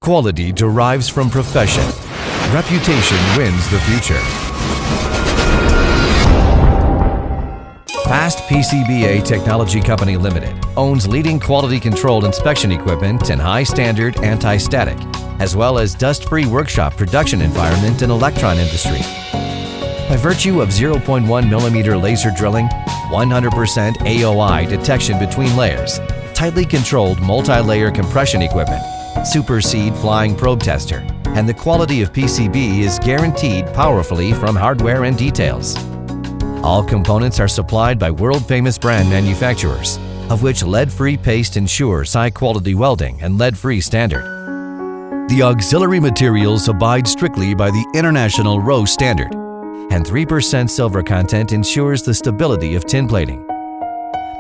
Quality derives from profession. Reputation wins the future. Fast PCBA Technology Company Limited owns leading quality control inspection equipment and high-standard anti-static, as well as dust-free workshop production environment in electron industry. By virtue of 0.1 mm laser drilling, 100% AOI detection between layers, tightly controlled multi-layer compression equipment, super seed flying probe tester, and the quality of PCB is guaranteed powerfully from hardware and details. All components are supplied by world-famous brand manufacturers, of which lead-free paste ensures high-quality welding and lead-free standard. The auxiliary materials abide strictly by the International RoHS standard, and 3% silver content ensures the stability of tin plating.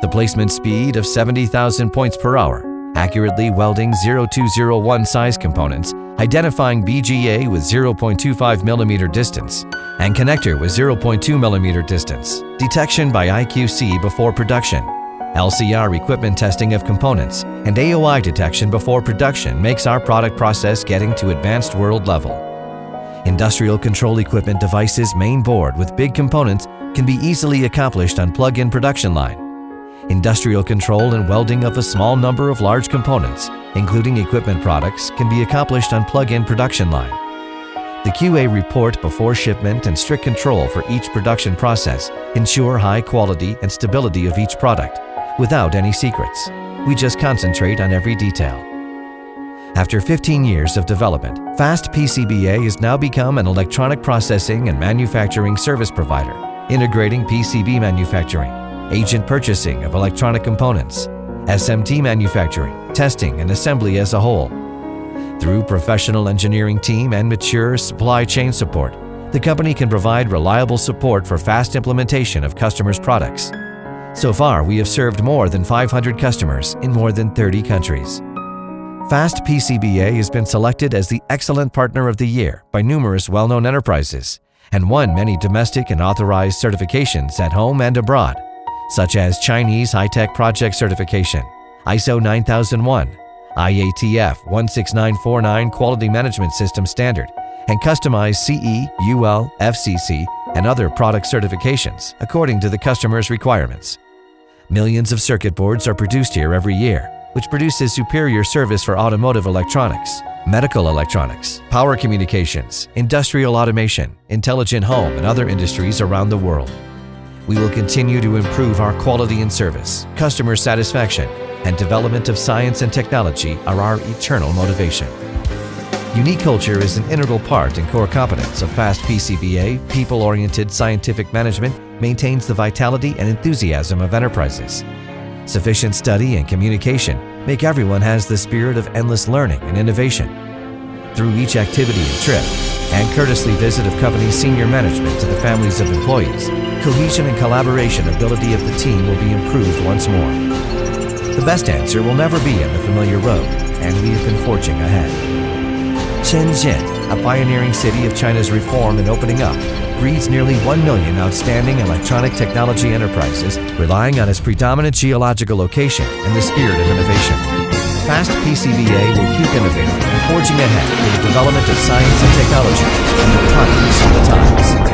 The placement speed of 70,000 points per hour, accurately welding 0201 size components, identifying BGA with 0.25 mm distance, and connector with 0.2 mm distance, detection by IQC before production, LCR equipment testing of components, and AOI detection before production makes our product process getting to advanced world level. Industrial control equipment devices main board with big components can be easily accomplished on plug-in production line. Industrial control and welding of a small number of large components, including equipment products, can be accomplished on plug-in production line. The QA report before shipment and strict control for each production process ensure high quality and stability of each product, without any secrets. We just concentrate on every detail. After 15 years of development, Fast PCBA has now become an electronic processing and manufacturing service provider, integrating PCB manufacturing, agent purchasing of electronic components, SMT manufacturing, testing and assembly as a whole. Through professional engineering team and mature supply chain support, the company can provide reliable support for fast implementation of customers' products. So far, we have served more than 500 customers in more than 30 countries. Fast PCBA has been selected as the Excellent Partner of the Year by numerous well-known enterprises and won many domestic and authorized certifications at home and abroad, such as Chinese High-Tech Project Certification, ISO 9001, IATF 16949 Quality Management System Standard, and customized CE, UL, FCC, and other product certifications according to the customer's requirements. Millions of circuit boards are produced here every year, which produces superior service for automotive electronics, medical electronics, power communications, industrial automation, intelligent home, and other industries around the world. We will continue to improve our quality and service, customer satisfaction, and development of science and technology are our eternal motivation. Unique culture is an integral part and core competence of Fast PCBA. People-oriented scientific management maintains the vitality and enthusiasm of enterprises. Sufficient study and communication make everyone has the spirit of endless learning and innovation. Through each activity and trip, and courteously visit of company's senior management to the families of employees, cohesion and collaboration ability of the team will be improved once more. The best answer will never be on the familiar road, and we have been forging ahead. Shenzhen, a pioneering city of China's reform and opening up, breeds nearly 1 million outstanding electronic technology enterprises relying on its predominant geological location and the spirit of innovation. Fast PCBA will keep innovating and forging ahead in the development of science and technology and the progress of the times.